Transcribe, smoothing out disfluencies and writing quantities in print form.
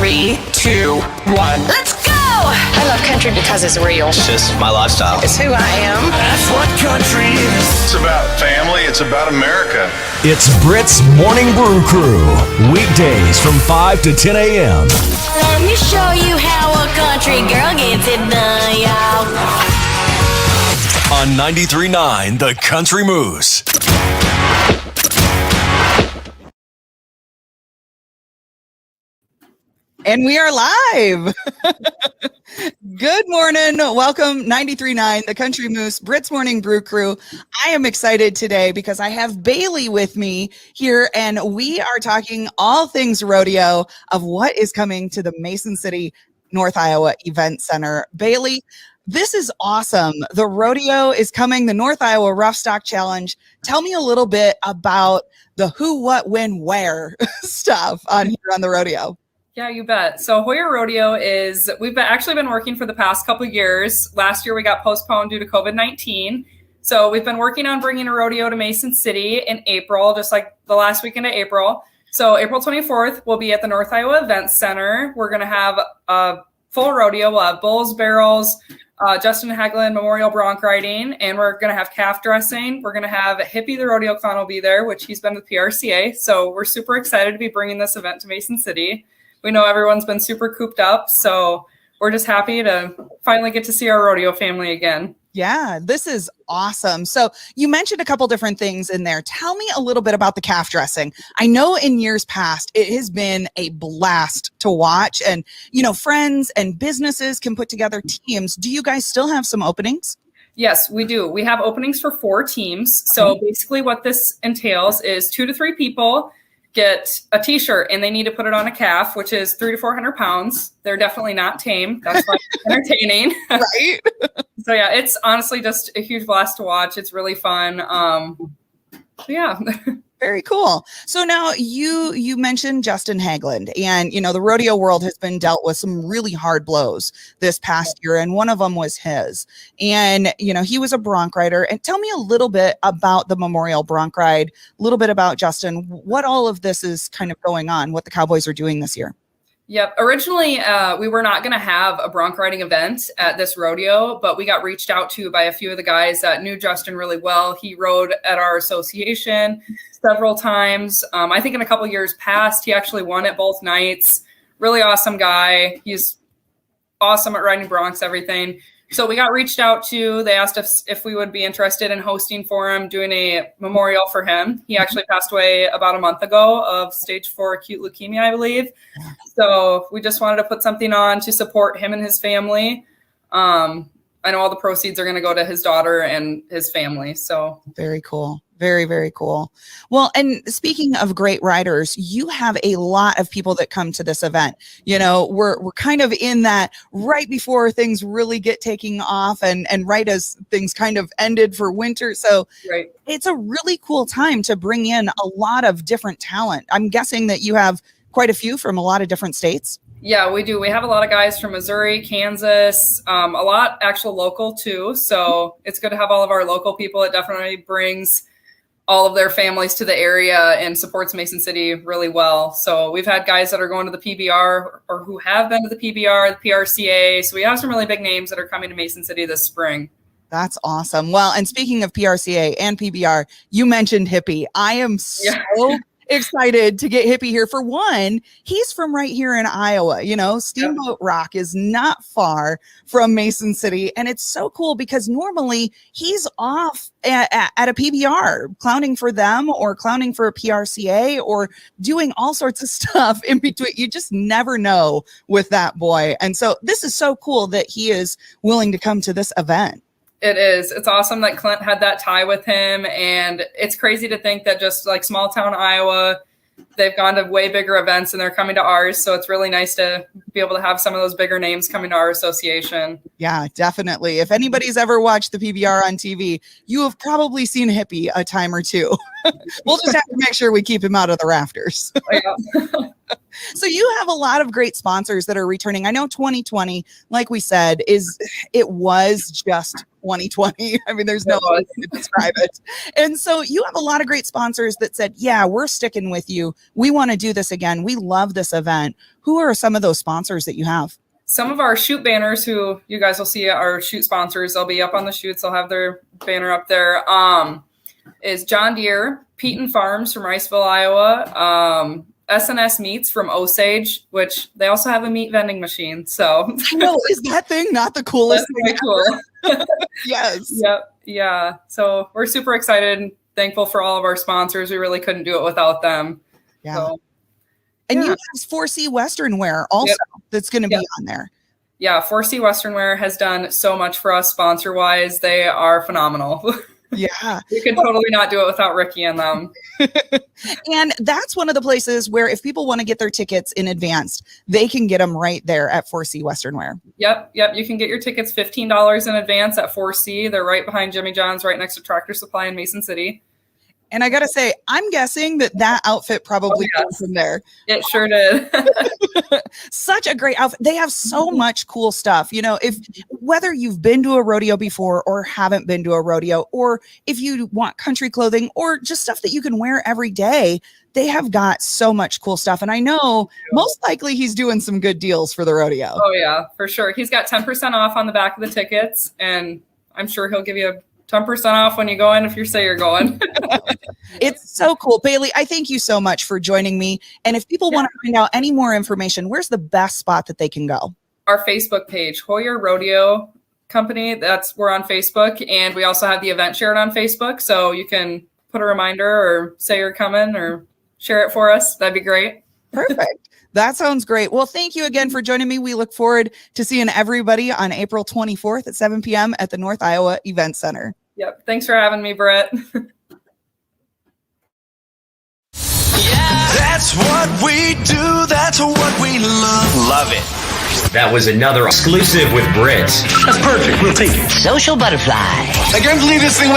3, 2, 1. Let's go! I love country because it's real. It's just my lifestyle. It's who I am. That's what country is. It's about family. It's about America. It's Britt's Morning Brew Crew. Weekdays from 5 to 10 a.m. Let me show you how a country girl gets it done, y'all. On 93.9 The Country Moose. And we are live. Good morning. Welcome 93.9 The Country Moose, Britt's Morning Brew Crew. I am excited today because I have Bailey with me here, and we are talking all things rodeo of what is coming to the Mason City, North Iowa Event Center. Bailey, this is awesome. The rodeo is coming, the North Iowa Roughstock Challenge. Tell me a little bit about the who, what, when, where stuff on here on the rodeo. Yeah, you bet. So Heuer Rodeo we've actually been working for the past couple of years. Last year we got postponed due to COVID-19. So we've been working on bringing a rodeo to Mason City in April, just like the last weekend of April. So April 24th, we'll be at the North Iowa Event Center. We're going to have a full rodeo. We'll have bulls, barrels, Justin Hagelin Memorial Bronc Riding, and we're going to have calf dressing. We're going to have Hippie the Rodeo Clown will be there, which he's been with PRCA. So we're super excited to be bringing this event to Mason City. We know everyone's been super cooped up, so we're just happy to finally get to see our rodeo family again. Yeah, this is awesome. So you mentioned a couple different things in there. Tell me a little bit about the calf dressing. I know in years past, it has been a blast to watch, and, you know, friends and businesses can put together teams. Do you guys still have some openings? Yes, we do. We have openings for 4 teams. So basically what this entails is 2 to 3 people get a t-shirt, and they need to put it on a calf, which is 300 to 400 pounds. They're definitely not tame. That's why it's entertaining. Right. So yeah, it's honestly just a huge blast to watch. It's really fun. Yeah. Very cool. So now you mentioned Justin Hagelin, and, you know, the rodeo world has been dealt with some really hard blows this past year, and one of them was his. And, you know, he was a bronc rider. And tell me a little bit about the Memorial Bronc Ride, a little bit about Justin, what all of this is kind of going on, what the Cowboys are doing this year. Yep. Originally, we were not going to have a bronc riding event at this rodeo, but we got reached out to by a few of the guys that knew Justin really well. He rode at our association several times. I think in a couple years past, he actually won it both nights. Really awesome guy. He's awesome at riding broncs, everything. So we got reached out to. They asked us if we would be interested in hosting for him, doing a memorial for him. He actually passed away about a month ago of stage 4 acute leukemia, I believe. So we just wanted to put something on to support him and his family. I know all the proceeds are going to go to his daughter and his family. So very cool. Very, very cool. Well, and speaking of great riders, you have a lot of people that come to this event. You know, we're kind of in that right before things really get taking off, and right as things kind of ended for winter. So right. It's a really cool time to bring in a lot of different talent. I'm guessing that you have quite a few from a lot of different states. Yeah, we do. We have a lot of guys from Missouri, Kansas, a lot actual local too. So it's good to have all of our local people. It definitely brings all of their families to the area and supports Mason City really well. So we've had guys that are going to the PBR or who have been to the PBR, the PRCA. So we have some really big names that are coming to Mason City this spring. That's awesome. Well, and speaking of PRCA and PBR, you mentioned Hippie. I am so excited to get Hippie here. For one, he's from right here in Iowa. You know, Steamboat Rock is not far from Mason City, and it's so cool because normally he's off at a PBR clowning for them or clowning for a PRCA or doing all sorts of stuff in between. You just never know with that boy. And so this is so cool that he is willing to come to this event. It is. It's awesome that Clint had that tie with him. And it's crazy to think that just like small town Iowa, they've gone to way bigger events and they're coming to ours. So it's really nice to be able to have some of those bigger names coming to our association. Yeah, definitely. If anybody's ever watched the PBR on TV, you have probably seen Hippie a time or two. We'll just have to make sure we keep him out of the rafters. So you have a lot of great sponsors that are returning. I know 2020, like we said, it was just 2020. I mean, there's no way to describe it. And so you have a lot of great sponsors that said, yeah, we're sticking with you. We want to do this again. We love this event. Who are some of those sponsors that you have? Some of our shoot banners, who you guys will see are shoot sponsors. They'll be up on the shoots. They'll have their banner up there. Is John Deere, Peton Farms from Riceville, Iowa, SNS Meats from Osage, which they also have a meat vending machine. So no, is that thing not the coolest thing? Cool. Yes. Yep. Yeah. So we're super excited and thankful for all of our sponsors. We really couldn't do it without them. Yeah. So, and you have 4C Western Wear also that's going to be on there. Yeah. 4C Western Wear has done so much for us sponsor wise. They are phenomenal. Yeah. We could totally not do it without Ricky and them. And that's one of the places where if people want to get their tickets in advance, they can get them right there at 4C Western Wear. Yep. You can get your tickets $15 in advance at 4C. They're right behind Jimmy John's, right next to Tractor Supply in Mason City. And I got to say, I'm guessing that outfit probably came from there. It sure did. Such a great outfit. They have so much cool stuff. You know, whether you've been to a rodeo before or haven't been to a rodeo, or if you want country clothing or just stuff that you can wear every day, they have got so much cool stuff. And I know most likely he's doing some good deals for the rodeo. Oh, yeah, for sure. He's got 10% off on the back of the tickets, and I'm sure he'll give you 10% off when you go in if you say you're going. It's so cool. Bailey, I thank you so much for joining me. And if people want to find out any more information, where's the best spot that they can go? Our Facebook page, Heuer Rodeo Company. We're on Facebook. And we also have the event shared on Facebook. So you can put a reminder or say you're coming or share it for us. That'd be great. Perfect. That sounds great. Well, thank you again for joining me. We look forward to seeing everybody on April 24th at 7 p.m. at the North Iowa Event Center. Yep. Thanks for having me, Britt. That's what we do. That's what we love. Love it. That was another exclusive with Britt. That's perfect. We'll take it. Social butterfly. I can't believe this thing went